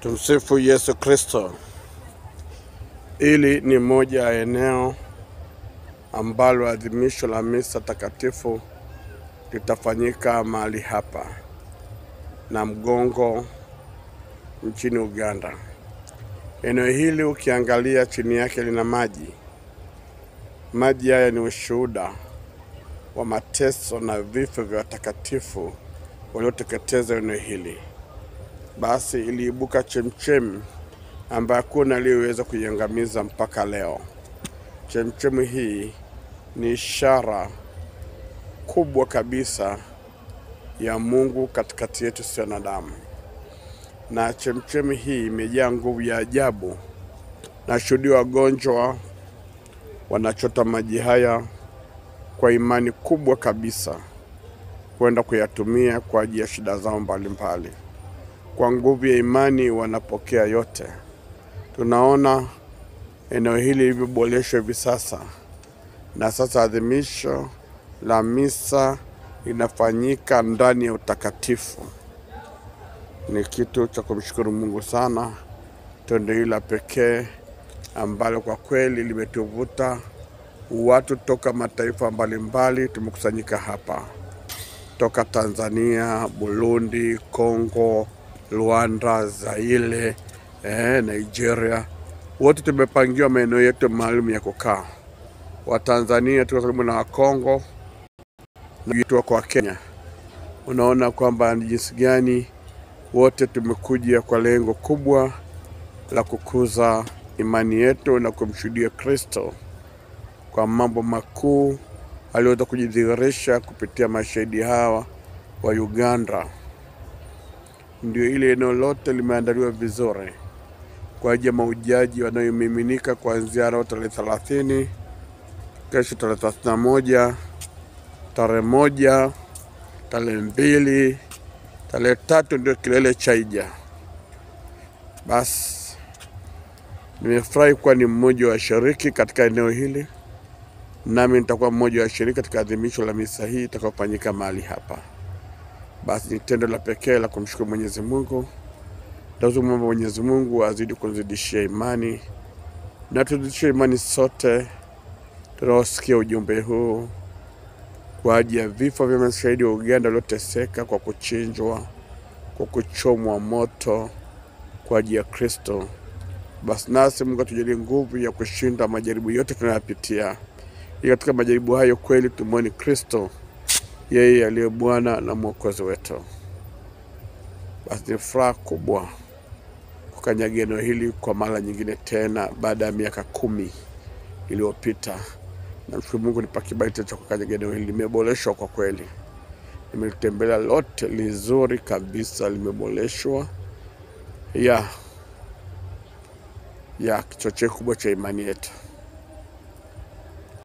Tumsifu Yesu Kristo. Hili ni moja ya eneo ambalo adhimisho la misa takatifu litafanyika mahali hapa na Mgongo nchini Uganda. Eneo hili ukiangalia chini yake lina maji. Maji haya ni ushuhuda wa mateso na vifo vya watakatifu walioteketeza eneo hili. Basi iliibuka chemchemi ambayo hakuna aliyeweza kuiangamiza mpaka leo. Chemchemi hii ni ishara kubwa kabisa ya Mungu katikati yetu sisi wanadamu. Na chemchemi hii imejaa nguvu ya ajabu. Na shuhudia wagonjwa wanachota maji haya kwa imani kubwa kabisa kwenda kuyatumia kwa ajili ya shida zao mbalimbali. Kwa nguvu ya imani wanapokea yote. Tunaona eneo hili lilivyoboreshwa hivi sasa, na sasa adhimisho la misa linafanyika ndani ya utakatifu. Ni kitu cha kumshukuru Mungu sana. Tendo hili la pekee ambalo kwa kweli limetuvuta watu toka mataifa mbalimbali. Tumekusanyika hapa toka Tanzania, Burundi, Kongo, Rwanda, Zaire, Nigeria. Wote tumepangiwa maeneo yetu maalum ya kukaa. Wa Tanzania tuko karibu na Kongo na tuko kwa Kenya. Unaona kwamba ni jinsi gani wote tumekuja kwa lengo kubwa la kukuza imani yetu na kumshuhudia Kristo kwa mambo makuu aliweza kujidhihirisha kupitia mashahidi hawa wa Uganda. Ndio ile eneo lote limeandaliwa vizuri kwa ajili ya mahujaji wanayomiminika kuanzia leo tarehe 30, kesho tarehe 31, tarehe 1, tarehe 2, tarehe 3 ndio kilele cha Ija. Basi nimefurahi kuwa ni mmoja wa washiriki katika eneo hili, nami nitakuwa mmoja wa washiriki katika adhimisho la misa hii itakayofanyika mahali hapa. Basi ni tendo la pekee la kumshukuru Mwenyezi Mungu. Lazima Mwenyezi Mungu azidi kuzidishia imani, na tuzidishie imani sote tunaosikia ujumbe huu kwa ajili ya vifo vya mashahidi wa Uganda walioteseka kwa kuchinjwa, kwa kuchomwa moto kwa ajili ya Kristo. Basi nasi Mungu atujalie nguvu ya kushinda majaribu yote tunayopitia. Katika majaribu hayo kweli tumuone Kristo, yeye aliye Bwana na Mwokozi wetu. Basi ni furaha kubwa kukanyaga eneo hili kwa mara nyingine tena baada ya miaka 10 iliyopita. Namshukuru Mungu nipa kibali cha kukanyaga eneo hili. Limeboreshwa kwa kweli. Nimetembelea lote lizuri kabisa, limeboreshwa. Ya kichocheo kubwa cha imani yetu.